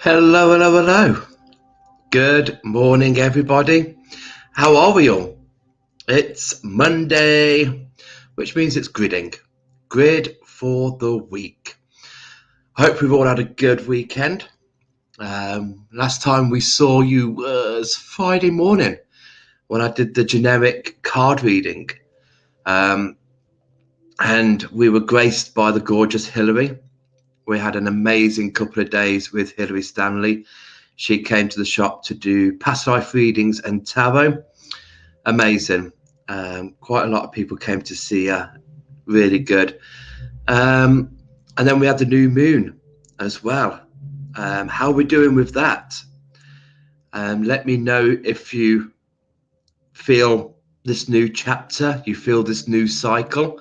Hello, hello, hello. Good morning, everybody. How are we all? It's Monday, which means it's gridding. Grid for the week. I hope we've all had a good weekend. Last time we saw you was Friday morning when I did the generic card reading. And we were graced by the gorgeous Hilary. We had an amazing couple of days with Hilary Stanley. She came to the shop to do past life readings and tarot. Amazing. Quite a lot of people came to see her. Really good. And then we had the new moon as well. How are we doing with that? Let me know if you feel this new chapter, you feel this new cycle.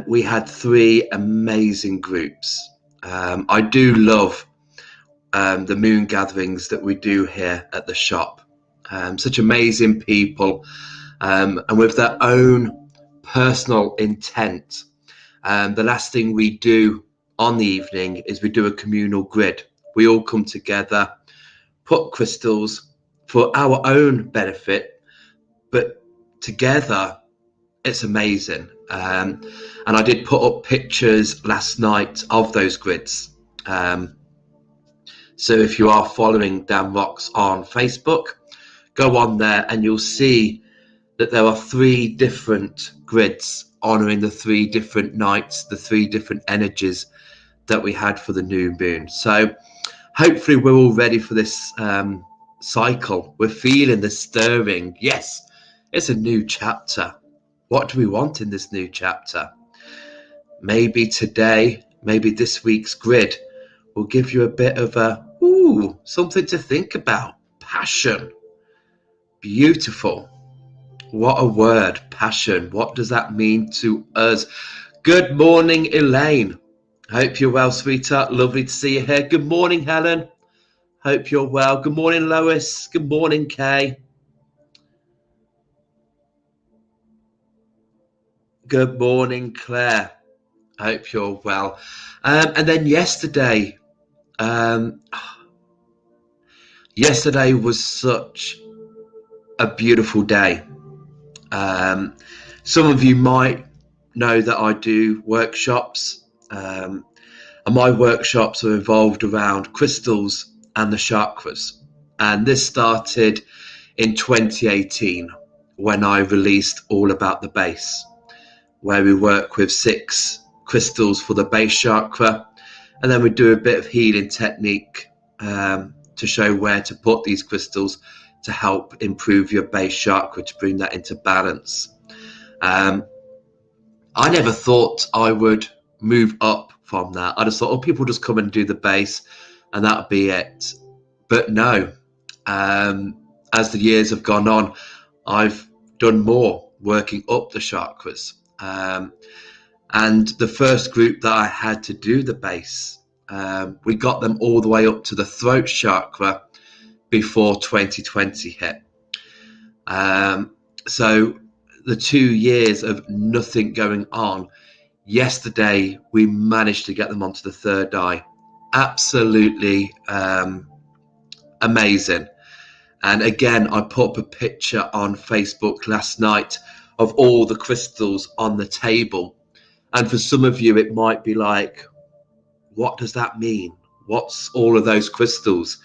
We had 3 amazing groups. I do love the moon gatherings that we do here at the shop. Such amazing people, and with their own personal intent. The last thing we do on the evening is we do a communal grid. We all come together, put crystals for our own benefit, but together it's amazing. And I did put up pictures last night of those grids. So if you are following Dan Rocks on Facebook, go on there and you'll see that there are 3 different grids honouring the 3 different nights, the 3 different energies that we had for the new moon. So hopefully we're all ready for this cycle. We're feeling the stirring. Yes, it's a new chapter. What do we want in this new chapter? Maybe today, maybe this week's grid will give you a bit of something to think about. Passion. Beautiful. What a word, passion. What does that mean to us? Good morning, Elaine. Hope you're well, sweetheart. Lovely to see you here. Good morning, Helen. Hope you're well. Good morning, Lois. Good morning, Kay. Good morning, Claire. Hope you're well. And then yesterday was such a beautiful day. Some of you might know that I do workshops, and my workshops are involved around crystals and the chakras. And this started in 2018 when I released All About the Base, where we work with 6 crystals for the base chakra, and then we do a bit of healing technique to show where to put these crystals to help improve your base chakra, to bring that into balance. I never thought I would move up from that. I just thought, people just come and do the base and that'll be it. But no, as the years have gone on, I've done more working up the chakras. And the first group that I had to do the base, we got them all the way up to the throat chakra before 2020 hit. So the 2 years of nothing going on, yesterday we managed to get them onto the third eye. Absolutely amazing. And again, I put up a picture on Facebook last night of all the crystals on the table. And for some of you, it might be like, what does that mean? What's all of those crystals?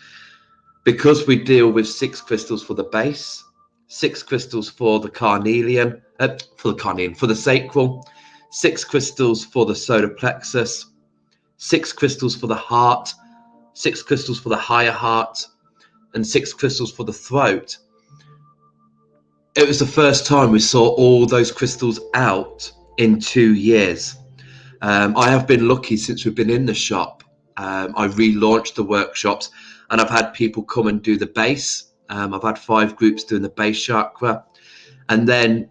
Because we deal with 6 crystals for the base, 6 crystals for the carnelian, for the sacral, 6 crystals for the solar plexus, 6 crystals for the heart, 6 crystals for the higher heart, and 6 crystals for the throat. It was the first time we saw all those crystals out in 2 years. I have been lucky since we've been in the shop. I relaunched the workshops and I've had people come and do the base. I've had 5 groups doing the base chakra, and then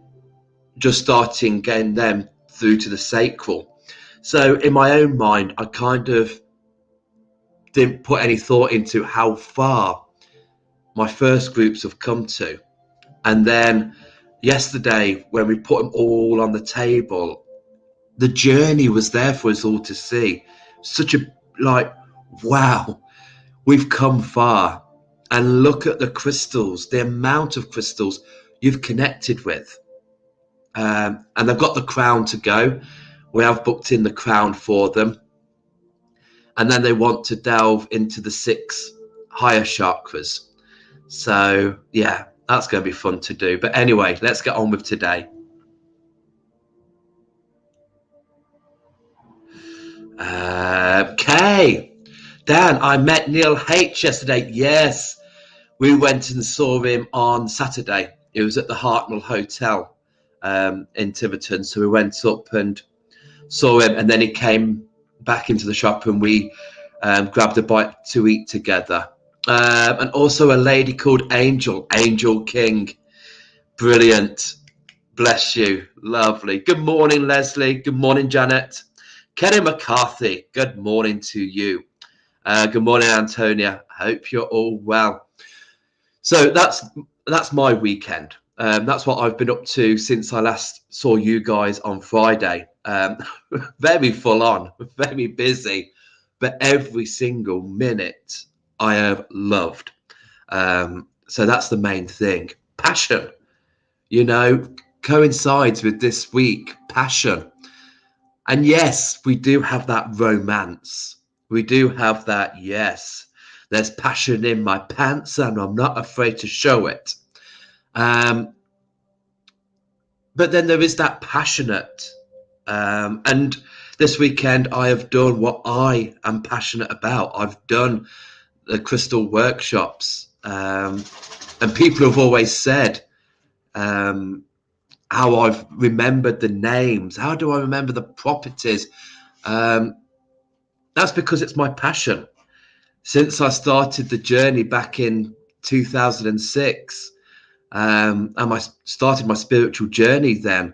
just starting getting them through to the sacral. So in my own mind, I kind of didn't put any thought into how far my first groups have come to. And then yesterday, when we put them all on the table, The journey was there for us all to see. Such a, like, wow, we've come far. And look at the crystals, the amount of crystals you've connected with. And they've got the crown to go. We have booked in the crown for them. And then they want to delve into the 6 higher chakras. So, yeah, that's going to be fun to do. But anyway, let's get on with today. Okay. Dan, I met Neil H yesterday. Yes, we went and saw him on Saturday. It was at the Hartnell Hotel in Tiverton. So we went up and saw him, and then he came back into the shop and we grabbed a bite to eat together. And also a lady called Angel King. Brilliant. Bless you. Lovely. Good morning, Leslie. Good morning, Janet. Kenny McCarthy, good morning to you. Good morning, Antonia. Hope you're all well. So that's my weekend. That's what I've been up to since I last saw you guys on Friday. Very full on, very busy, but every single minute I have loved. So that's the main thing. Passion, coincides with this week. Passion. And yes, we do have that romance. We do have that, yes. There's passion in my pants and I'm not afraid to show it. But then there is that passionate. And this weekend I have done what I am passionate about. I've done the crystal workshops. And people have always said how I've remembered the names. How do I remember the properties? That's because it's my passion. Since I started the journey back in 2006, and I started my spiritual journey then,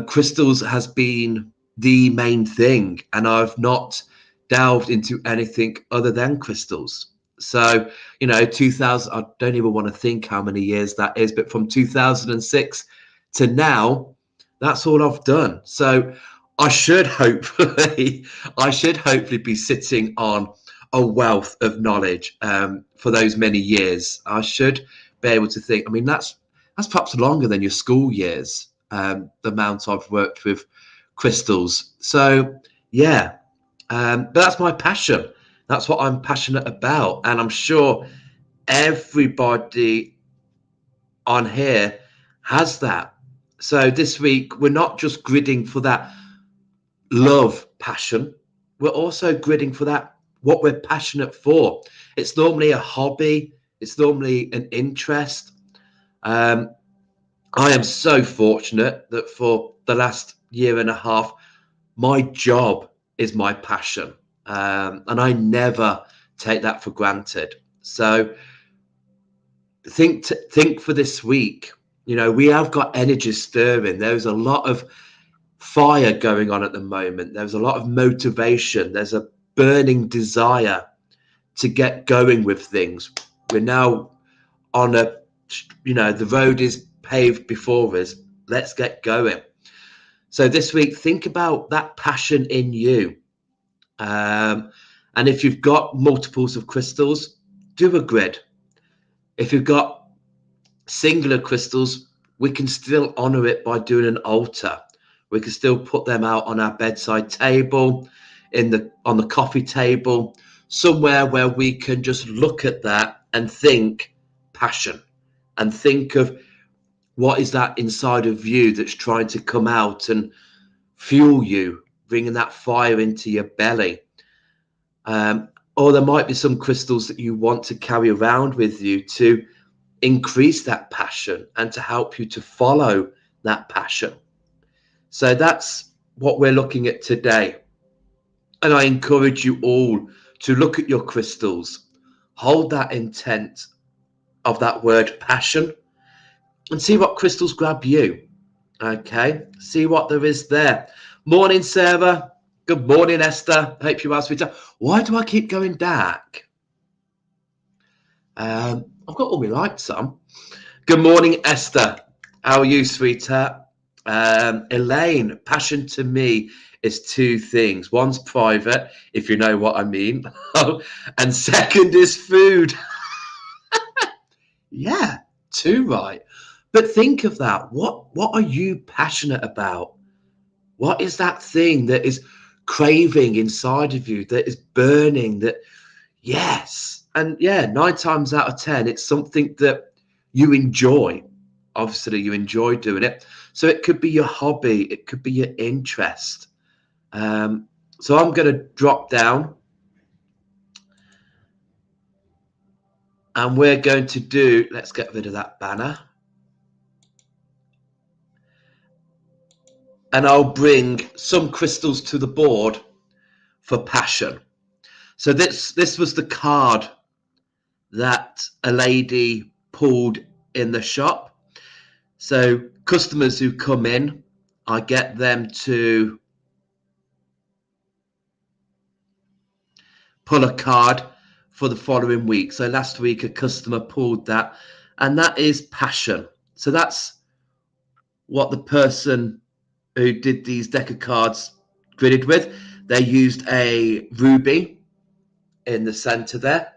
crystals has been the main thing, and I've not delved into anything other than crystals. So, 2000, I don't even want to think how many years that is, but from 2006 to now, that's all I've done. So I should hopefully be sitting on a wealth of knowledge for those many years. I should be able to think. I mean, that's perhaps longer than your school years. The amount I've worked with crystals. So yeah, but that's my passion. That's what I'm passionate about, and I'm sure everybody on here has that. So this week we're not just gridding for that love passion, we're also gridding for that what we're passionate for. It's normally a hobby, it's normally an interest. I am so fortunate that for the last year and a half my job is my passion, and I never take that for granted. So think for this week, we have got energy stirring. There's a lot of fire going on at the moment. There's a lot of motivation. There's a burning desire to get going with things. We're now on the road is paved before us. Let's get going. So this week, think about that passion in you. And if you've got multiples of crystals, do a grid. If you've got singular crystals, we can still honor it by doing an altar. We can still put them out on our bedside table, on the coffee table, somewhere where we can just look at that and think passion, and think of what is that inside of you that's trying to come out and fuel you, bringing that fire into your belly. Or there might be some crystals that you want to carry around with you to increase that passion and to help you to follow that passion. So that's what we're looking at today. And I encourage you all to look at your crystals, hold that intent of that word passion, and see what crystals grab you. Okay, see what there is there. Morning, Sarah. Good morning, Esther. Hope you are, sweetheart. Why do I keep going dark? I've got all my lights on. Good morning, Esther. How are you, sweetheart? Elaine, passion to me is two things. One's private, if you know what I mean. And second is food. Yeah, too right. But think of that. What are you passionate about? What is that thing that is craving inside of you, that is burning, that, yes. And yeah, 9 times out of 10, it's something that you enjoy. Obviously, you enjoy doing it. So it could be your hobby. It could be your interest. So I'm going to drop down. And we're going to do, let's get rid of that banner. And I'll bring some crystals to the board for passion. So this was the card that a lady pulled in the shop. So customers who come in, I get them to pull a card for the following week. So last week a customer pulled that, and that is passion. So that's what the person who did these deck of cards gridded with. They used a ruby in the center there.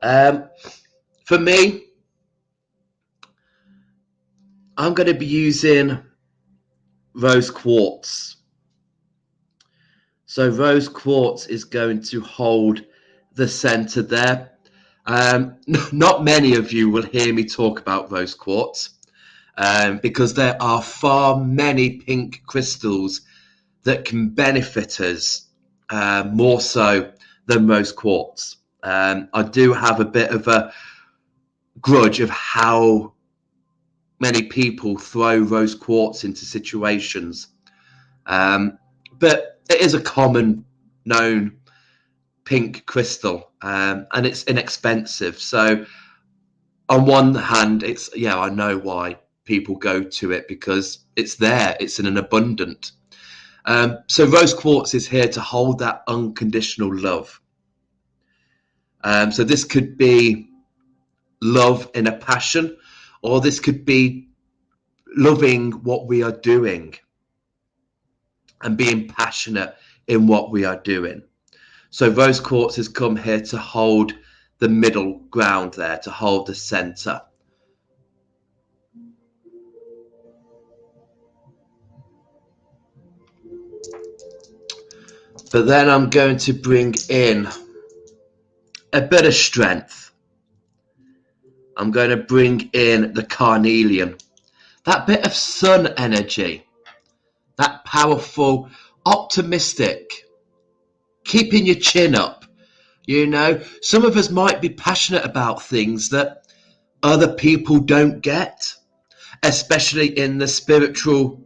For me, I'm going to be using rose quartz. So rose quartz is going to hold the center there. Not many of you will hear me talk about rose quartz because there are far many pink crystals that can benefit us more so than rose quartz. I do have a bit of a grudge of how many people throw rose quartz into situations. But it is a common known pink crystal, and it's inexpensive. So on one hand, it's, yeah, I know why people go to it, because it's there, it's in an abundant. So rose quartz is here to hold that unconditional love. So this could be love in a passion, or this could be loving what we are doing and being passionate in what we are doing. So rose quartz has come here to hold the middle ground there, to hold the center. But then I'm going to bring in a bit of strength. I'm going to bring in the carnelian, that bit of sun energy, that powerful, optimistic, keeping your chin up. You know, some of us might be passionate about things that other people don't get, especially in the spiritual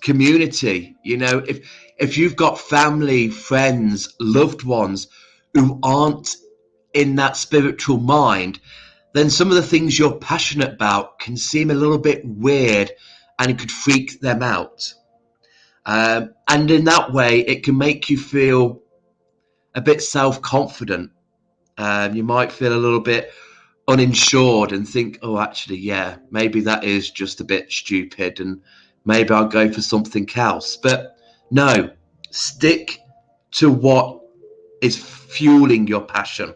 community. You know, if you've got family, friends, loved ones who aren't in that spiritual mind, then some of the things you're passionate about can seem a little bit weird and it could freak them out. And in that way, it can make you feel a bit self-confident. You might feel a little bit uninsured and think, oh, actually, yeah, maybe that is just a bit stupid and maybe I'll go for something else. But no, stick to what is fueling your passion.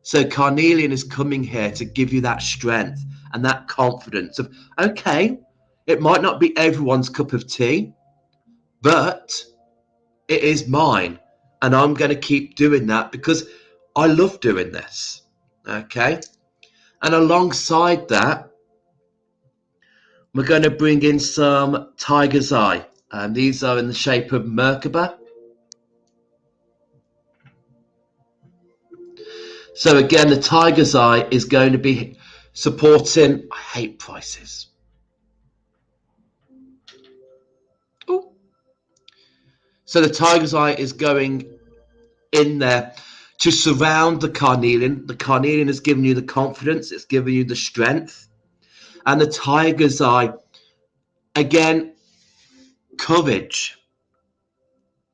So carnelian is coming here to give you that strength and that confidence of, okay, it might not be everyone's cup of tea, but it is mine. And I'm going to keep doing that because I love doing this. Okay. And alongside that, we're going to bring in some tiger's eye. And these are in the shape of Merkaba. So again, the tiger's eye is going to be supporting, I hate prices. Ooh. So the tiger's eye is going in there to surround the carnelian. The carnelian has given you the confidence, it's given you the strength. And the tiger's eye, again, courage.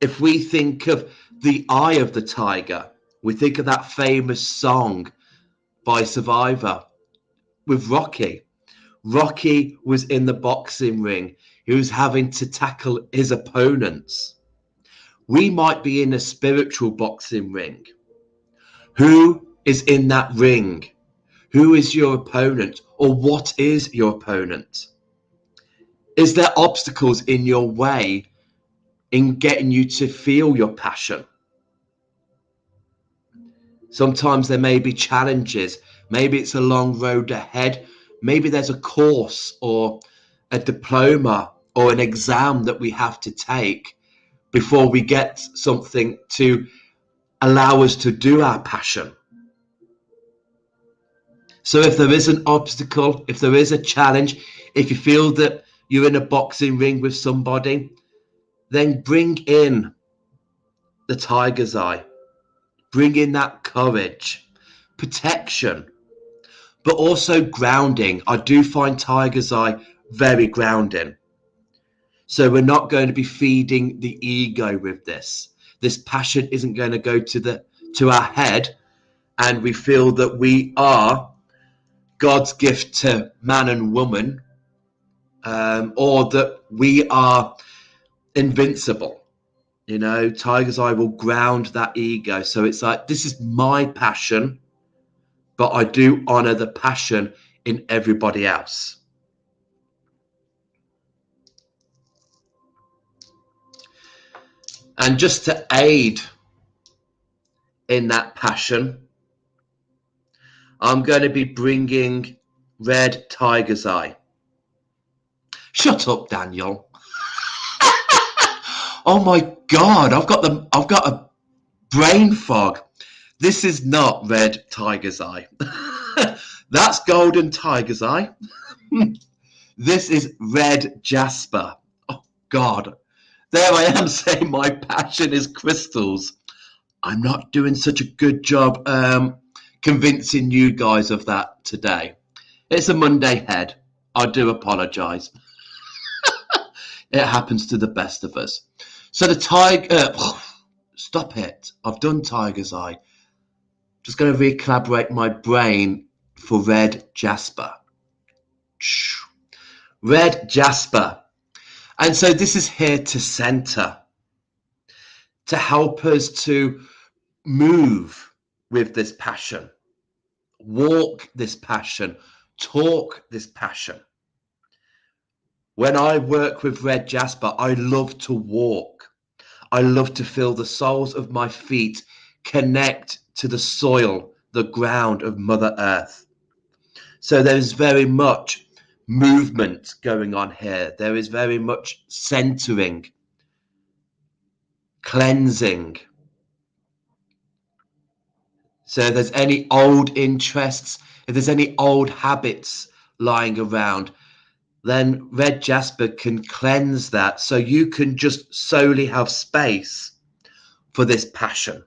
If we think of the eye of the tiger, we think of that famous song by Survivor with Rocky, Rocky was in the boxing ring. He was having to tackle his opponents. We might be in a spiritual boxing ring. Who is in that ring? Who is your opponent? Or what is your opponent? Is there obstacles in your way in getting you to feel your passion? Sometimes there may be challenges. Maybe it's a long road ahead. Maybe there's a course or a diploma or an exam that we have to take before we get something to allow us to do our passion. So if there is an obstacle, if there is a challenge, if you feel that you're in a boxing ring with somebody, then bring in the tiger's eye. Bring in that courage, protection, but also grounding. I do find tiger's eye very grounding. So we're not going to be feeding the ego with this. This passion isn't going to go to our head and we feel that we are God's gift to man and woman, or that we are invincible. You know, tiger's eye will ground that ego. So it's like, this is my passion, but I do honor the passion in everybody else. And just to aid in that passion, I'm going to be bringing red tiger's eye. Shut up, Daniel. Oh my God, I've got a brain fog. This is not red tiger's eye. That's golden tiger's eye. This is red Jasper. Oh God. There I am saying my passion is crystals. I'm not doing such a good job convincing you guys of that today. It's a Monday head. I do apologise. It happens to the best of us. So the tiger... stop it. I've done tiger's eye. Just going to recalibrate my brain for red Jasper. Red Jasper. And so this is here to center, to help us to move with this passion, walk this passion, talk this passion. When I work with red Jasper, I love to walk. I love to feel the soles of my feet connect to the soil, the ground of Mother Earth. So there's very much movement going on here. There is very much centering, cleansing. So if there's any old interests, if there's any old habits lying around, then red Jasper can cleanse that, so you can just solely have space for this passion.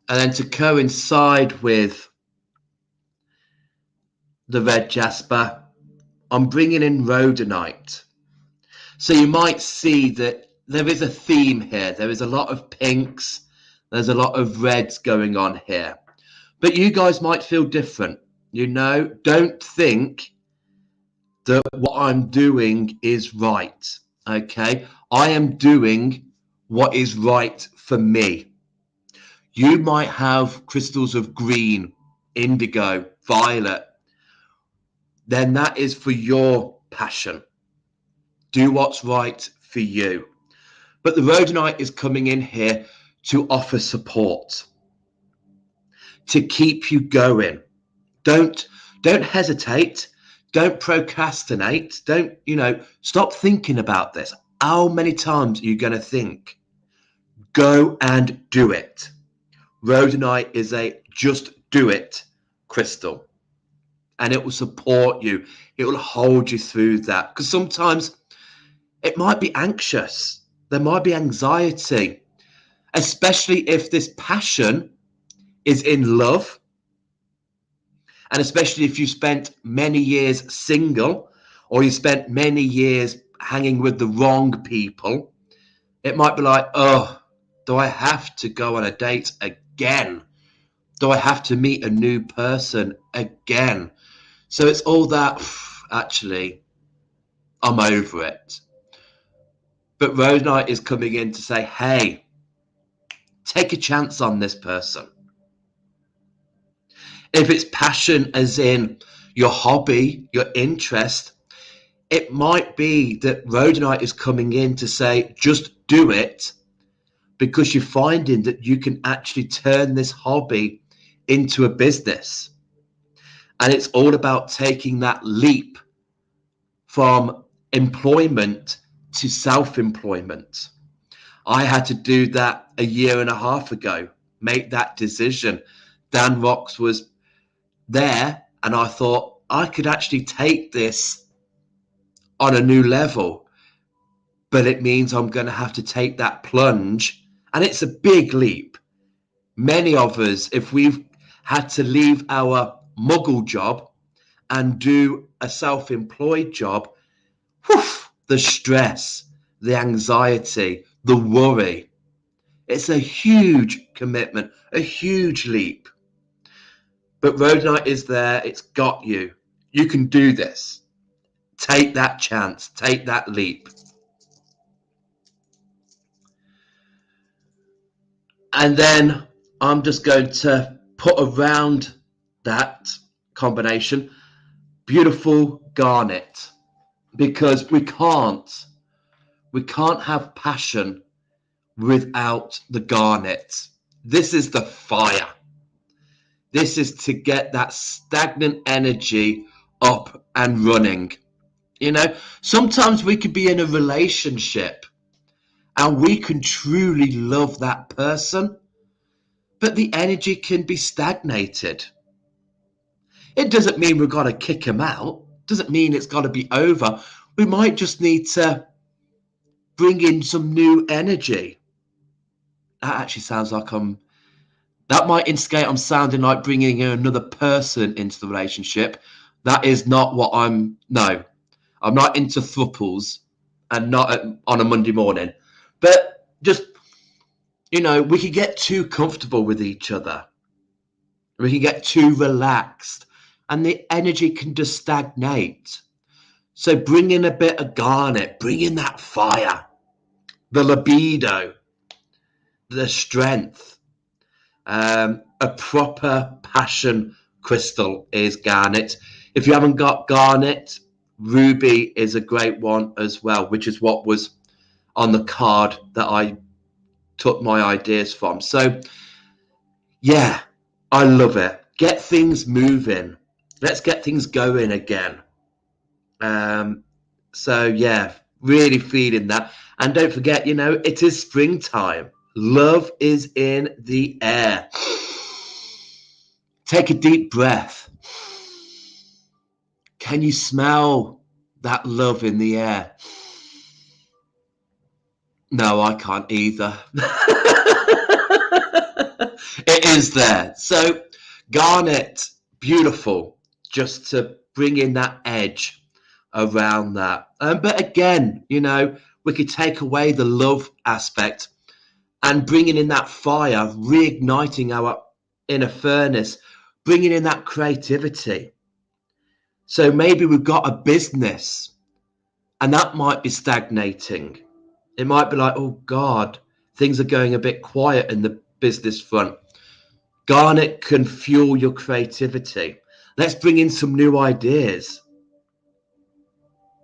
And then to coincide with the red Jasper, I'm bringing in Rhodonite. So you might see that there is a theme here. There is a lot of pinks. There's a lot of reds going on here. But you guys might feel different. You know, don't think that what I'm doing is right. Okay? I am doing what is right for me. You might have crystals of green, indigo, violet. Then that is for your passion. Do what's right for you. But the Rhodonite is coming in here to offer support, to keep you going. Don't hesitate. Don't procrastinate. Don't, stop thinking about this. How many times are you going to think? Go and do it. Rhodonite is a just do it crystal. And it will support you. It will hold you through that. Because sometimes it might be anxious. There might be anxiety. Especially if this passion is in love. And especially if you spent many years single, or you spent many years hanging with the wrong people. It might be like, oh, do I have to go on a date again? Do I have to meet a new person again? So it's all that, actually, I'm over it. But Rhodonite is coming in to say, hey, take a chance on this person. If it's passion as in your hobby, your interest, it might be that Rhodonite is coming in to say, just do it, because you're finding that you can actually turn this hobby into a business. And it's all about taking that leap from employment to self-employment. I had to do that a year and a half ago, make that decision. Dan Rocks was there, and I thought I could actually take this on a new level, but it means I'm going to have to take that plunge, and it's a big leap. Many of us, if we've had to leave our muggle job and do a self-employed job, the stress, the anxiety, the worry, it's a huge commitment, a huge leap. But Rhodonite is there. It's got you. You can do this. Take that chance. Take that leap. And then I'm just going to put around that combination beautiful garnet, because we can't have passion without the garnet. This is the fire. This is to get that stagnant energy up and running. You know, sometimes we could be in a relationship and we can truly love that person, but the energy can be stagnated. It doesn't mean we've got to kick them out. Doesn't mean it's got to be over. We might just need to bring in some new energy. That actually sounds like that might instigate I'm sounding like bringing in another person into the relationship. That is not what I'm not into thruples, and not on a Monday morning. But just, we can get too comfortable with each other. We can get too relaxed, and the energy can just stagnate. So bring in a bit of garnet, bring in that fire, the libido, the strength. A proper passion crystal is garnet. If you haven't got garnet, ruby is a great one as well, which is what was on the card that I took my ideas from. So yeah, I love it. Get things moving. Let's get things going again. So yeah, really feeling that. And don't forget, it is springtime. Love is in the air. Take a deep breath. Can you smell that love in the air? No, I can't either. It is there. So garnet, beautiful, just to bring in that edge around that. But again, we could take away the love aspect and bringing in that fire, reigniting our inner furnace, bringing in that creativity. So maybe we've got a business and that might be stagnating. It might be like, oh God, things are going a bit quiet in the business front. Garnet can fuel your creativity. Let's bring in some new ideas.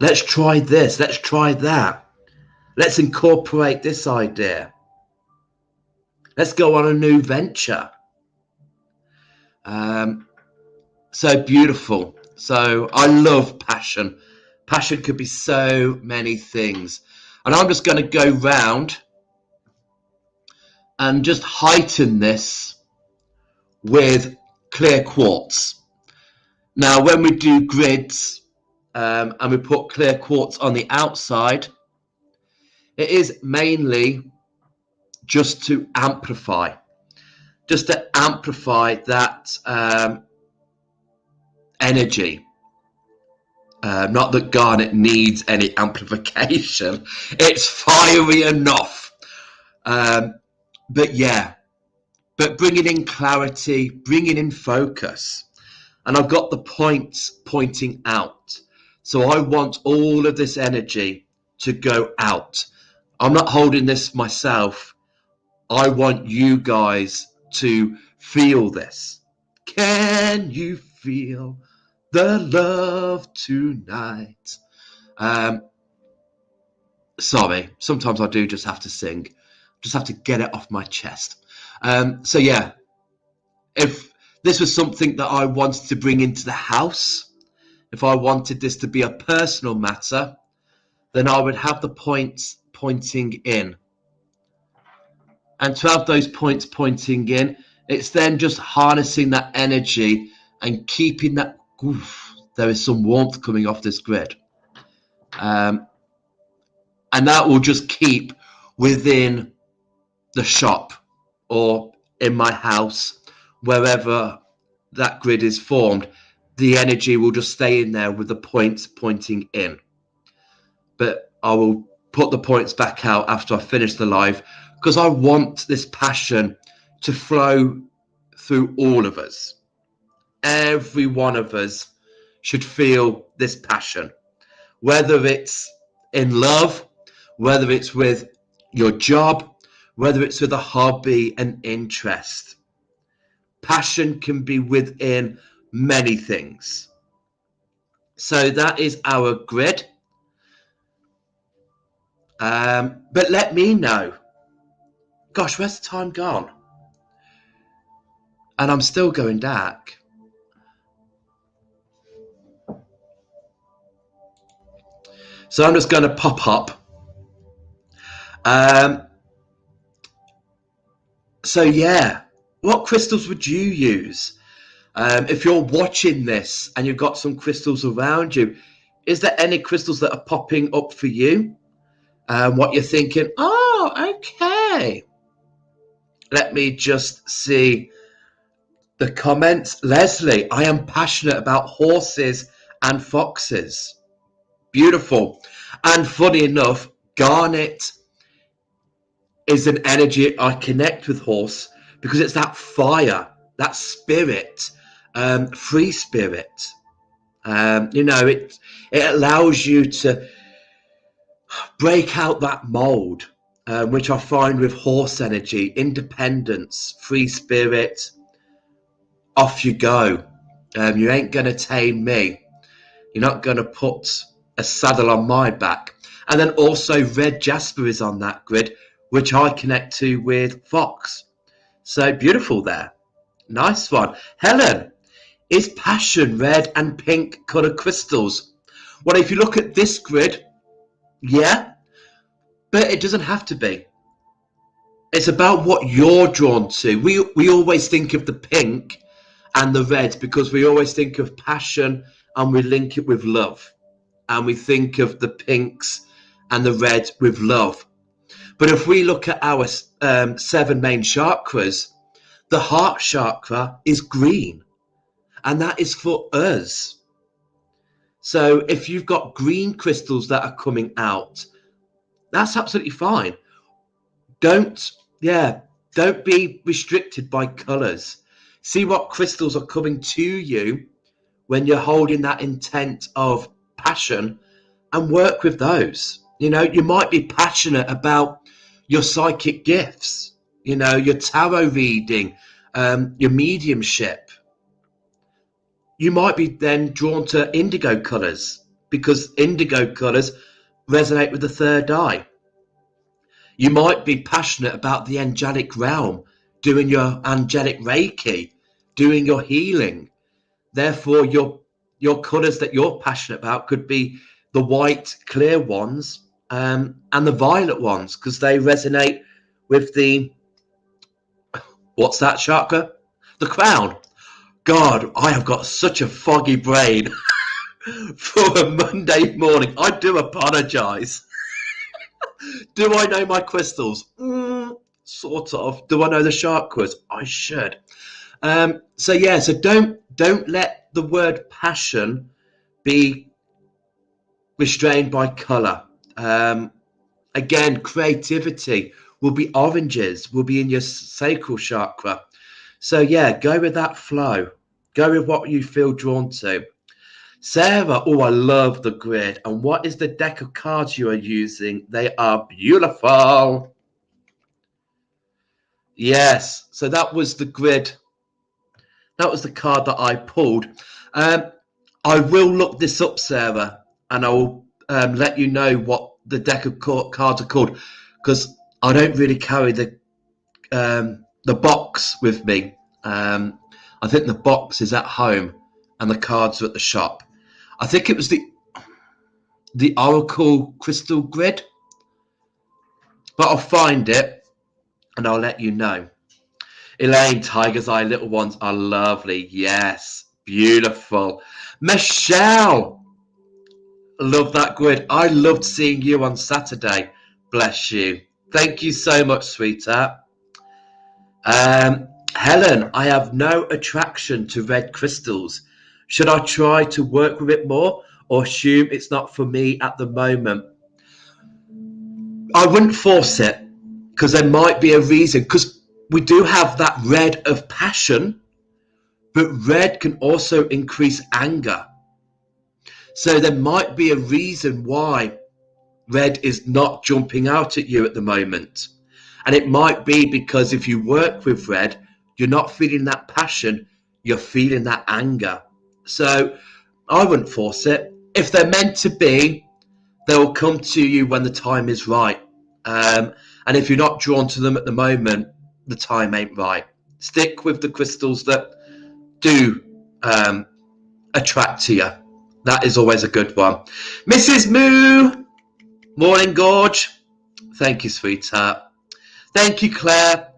Let's try this. Let's try that. Let's incorporate this idea. Let's go on a new venture. So beautiful. So I love passion. Passion could be so many things. And I'm just going to go round and just heighten this with clear quartz. Now, when we do grids and we put clear quartz on the outside, it is mainly just to amplify that energy. Not that garnet needs any amplification. It's fiery enough. But yeah, but bringing in clarity, bringing in focus. And I've got the points pointing out. So I want all of this energy to go out. I'm not holding this myself. I want you guys to feel this. Can you feel the love tonight? Sorry, sometimes I do just have to sing. Just have to get it off my chest. So yeah, if this was something that I wanted to bring into the house, if I wanted this to be a personal matter, then I would have the points pointing in. And to have those points pointing in, it's then just harnessing that energy and keeping that, there is some warmth coming off this grid. And that will just keep within the shop or in my house, wherever that grid is formed. The energy will just stay in there with the points pointing in. But I will put the points back out after I finish the live, because I want this passion to flow through all of us. Every one of us should feel this passion, whether it's in love, whether it's with your job, whether it's with a hobby and interest. Passion can be within many things. So that is our grid. But let me know. Gosh, where's the time gone? And I'm still going dark. So I'm just going to pop up. So yeah, what crystals would you use? If you're watching this and you've got some crystals around you, is there any crystals that are popping up for you? What you're thinking, oh, okay. Let me just see the comments. Leslie, I am passionate about horses and foxes. Beautiful. And funny enough, garnet is an energy I connect with horse, because it's that fire, that spirit, free spirit. It allows you to break out that mold, which I find with horse energy, independence, free spirit. Off you go. You ain't going to tame me. You're not going to put a saddle on my back. And then also red Jasper is on that grid, which I connect to with fox. So beautiful there. Nice one. Helen, is passion red and pink colour crystals? Well, if you look at this grid, yeah, but it doesn't have to be. It's about what you're drawn to. We always think of the pink and the red because we always think of passion and we link it with love. And we think of the pinks and the red with love. But if we look at our 7 main chakras, the heart chakra is green. And that is for us. So if you've got green crystals that are coming out, that's absolutely fine. Don't be restricted by colours. See what crystals are coming to you when you're holding that intent of passion, and work with those. You might be passionate about your psychic gifts, your tarot reading, your mediumship. You might be then drawn to indigo colours because indigo colours resonate with the third eye. You might be passionate about the angelic realm, doing your angelic Reiki, doing your healing. Therefore, your colours that you're passionate about could be the white, clear ones and the violet ones, because they resonate with the, what's that chakra? The crown. God, I have got such a foggy brain for a Monday morning. I do apologise. Do I know my crystals? Sort of. Do I know the chakras? I should. So don't let the word passion be restrained by colour. Again, creativity will be oranges, will be in your sacral chakra. So yeah, go with that flow. Go with what you feel drawn to. Sarah, oh, I love the grid. And what is the deck of cards you are using? They are beautiful. Yes, so that was the grid. That was the card that I pulled. I will look this up, Sarah, and I will let you know what the deck of cards are called, because I don't really carry the box with me. I think the box is at home and the cards are at the shop. I think it was the Oracle Crystal Grid, but I'll find it and I'll let you know. Elaine, Tiger's Eye little ones are lovely. Yes, beautiful. Michelle, love that grid. I loved seeing you on Saturday. Bless you. Thank you so much, sweetheart. Helen, I have no attraction to red crystals. Should I try to work with it more or assume it's not for me at the moment? I wouldn't force it, because there might be a reason, because we do have that red of passion, but red can also increase anger. So there might be a reason why red is not jumping out at you at the moment. And it might be because if you work with red, you're not feeling that passion, you're feeling that anger. So I wouldn't force it. If they're meant to be, they'll come to you when the time is right. And if you're not drawn to them at the moment, the time ain't right. Stick with the crystals that do attract to you. That is always a good one. Mrs. Moo, morning, Gorge. Thank you, sweetheart. Thank you, Claire.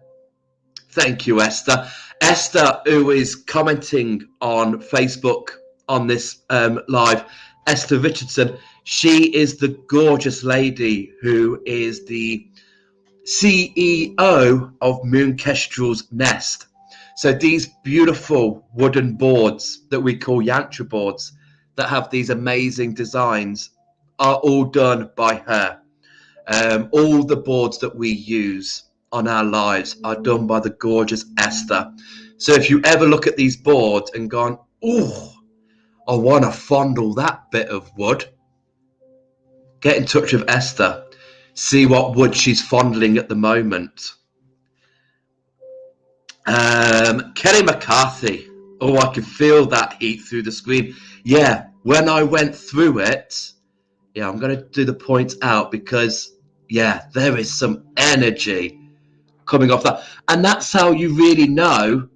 Thank you, Esther. Esther, who is commenting on Facebook on this live, Esther Richardson, she is the gorgeous lady who is the CEO of Moon Kestrel's Nest. So these beautiful wooden boards that we call yantra boards that have these amazing designs are all done by her. All the boards that we use on our lives are done by the gorgeous Esther. So if you ever look at these boards and gone, oh, I want to fondle that bit of wood, get in touch with Esther. See what wood she's fondling at the moment. Kelly McCarthy. Oh, I can feel that heat through the screen. Yeah, when I went through it, yeah, I'm going to do the point out because, yeah, there is some energy coming off that. And that's how you really know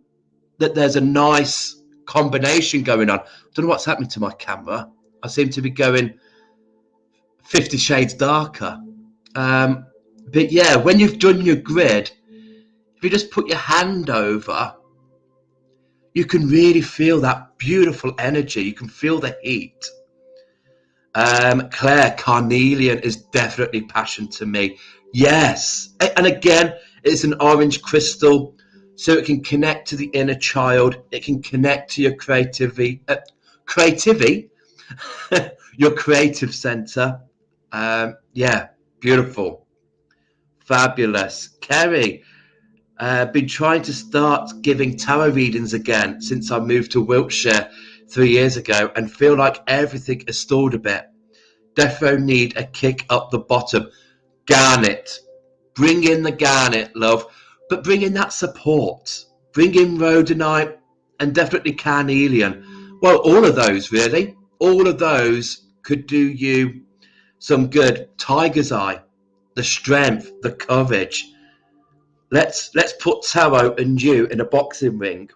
that there's a nice combination going on. I don't know what's happening to my camera. I seem to be going 50 shades darker. But yeah, when you've done your grid, if you just put your hand over, you can really feel that beautiful energy. You can feel the heat. Claire, carnelian is definitely passion to me. Yes. And again, it's an orange crystal, so it can connect to the inner child. It can connect to your creativity, your creative center. Yeah, beautiful. Fabulous. Kerry, been trying to start giving tarot readings again since I moved to Wiltshire 3 years ago and feel like everything has stalled a bit. Defo need a kick up the bottom. Garnet. Bring in the garnet, love. But bring in that support. Bring in rhodonite and definitely carnelian. Well, all of those, really. All of those could do you some good. Tiger's Eye. The strength, the courage. Let's put tarot and you in a boxing ring.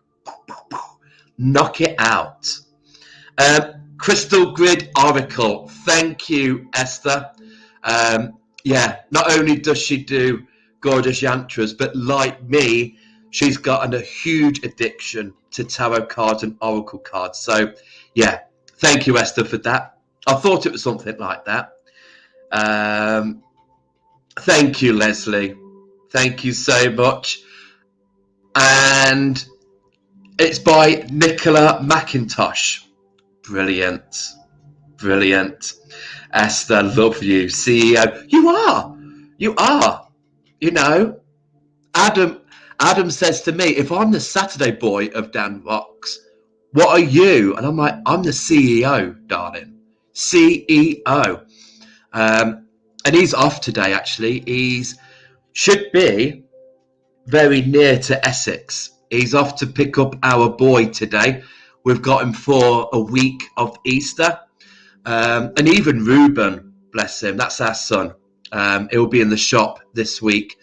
Knock it out. Crystal Grid Oracle. Thank you, Esther. Yeah, not only does she do gorgeous yantras, but like me, she's gotten a huge addiction to tarot cards and oracle cards. So, yeah, thank you, Esther, for that. I thought it was something like that. Thank you, Leslie. Thank you so much. And it's by Nicola McIntosh. Brilliant. Brilliant. Esther, love you. CEO. You are. You know, Adam Adam says to me, if I'm the Saturday boy of Dan Rocks, what are you? And I'm like, I'm the CEO, darling. CEO. And he's off today, actually. Should be very near to Essex. He's off to pick up our boy today. We've got him for a week of Easter. And even Reuben, bless him, that's our son. He'll be in the shop this week.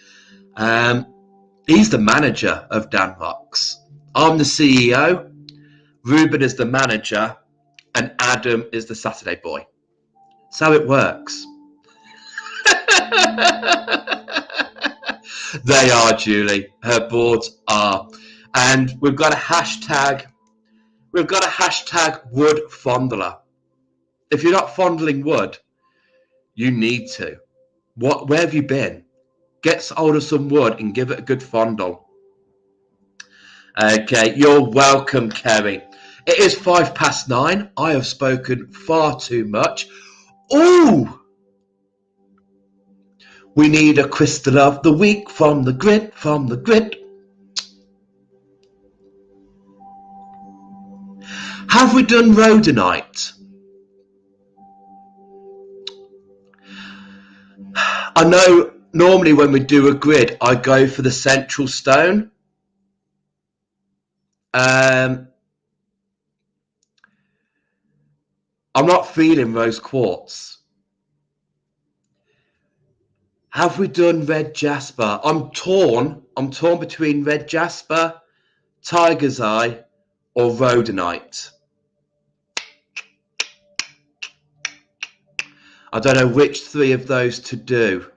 He's the manager of Dan Rocks. I'm the CEO. Reuben is the manager. And Adam is the Saturday boy. That's how it works. They are, Julie. Her boards are. And we've got a hashtag. We've got a hashtag wood fondler. If you're not fondling wood, you need to. Where have you been? Get hold of some wood and give it a good fondle. Okay, you're welcome, Kerry. It is 9:05. I have spoken far too much. Ooh! We need a crystal of the week from the grid, Have we done Rhodonite? I know normally when we do a grid, I go for the central stone. I'm not feeling rose quartz. Have we done red jasper? I'm torn between red jasper, tiger's eye, or rhodonite. I don't know which three of those to do.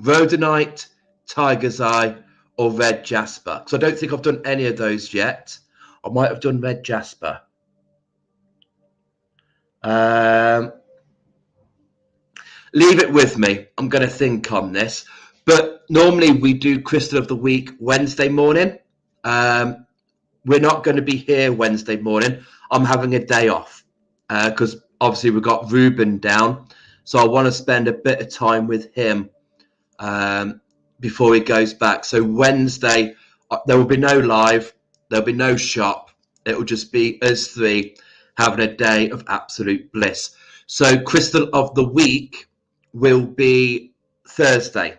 Rhodonite, tiger's eye, or red jasper. Because I don't think I've done any of those yet. I might have done red jasper. Leave it with me. I'm going to think on this. But normally we do Crystal of the Week Wednesday morning. We're not going to be here Wednesday morning. I'm having a day off because obviously we've got Reuben down. So I want to spend a bit of time with him before he goes back. So Wednesday, there will be no live. There'll be no shop. It will just be us three having a day of absolute bliss. So Crystal of the Week will be Thursday.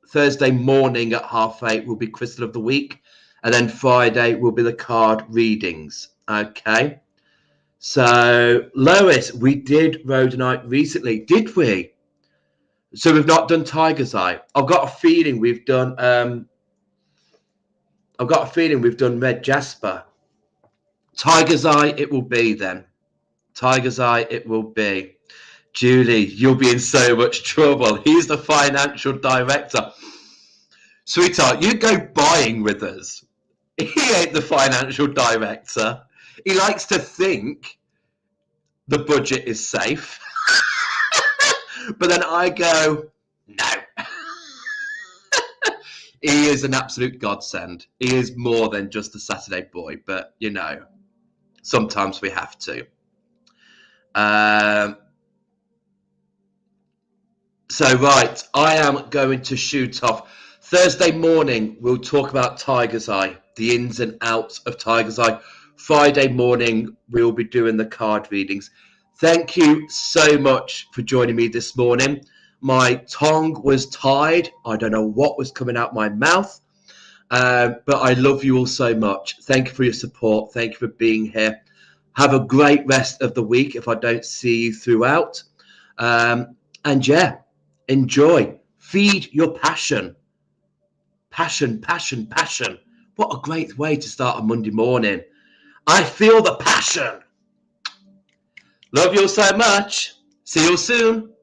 Thursday morning at 8:30 will be Crystal of the Week. And then Friday will be the card readings. Okay. So, Lois, we did Rhodonite recently, did we? So we've not done Tiger's Eye. I've got a feeling we've done Red Jasper. Tiger's Eye it will be then. Tiger's Eye it will be. Julie, you'll be in so much trouble. He's the financial director. Sweetheart, you go buying with us. He ain't the financial director. He likes to think the budget is safe. But then I go, no. He is an absolute godsend. He is more than just a Saturday boy. But, you know, sometimes we have to. So, right, I am going to shoot off. Thursday morning, we'll talk about Tiger's Eye, the ins and outs of Tiger's Eye. Friday morning, we'll be doing the card readings. Thank you so much for joining me this morning. My tongue was tied. I don't know what was coming out my mouth, but I love you all so much. Thank you for your support. Thank you for being here. Have a great rest of the week if I don't see you throughout. And yeah, enjoy. Feed your passion. Passion, passion, passion. What a great way to start a Monday morning. I feel the passion. Love you all so much. See you soon.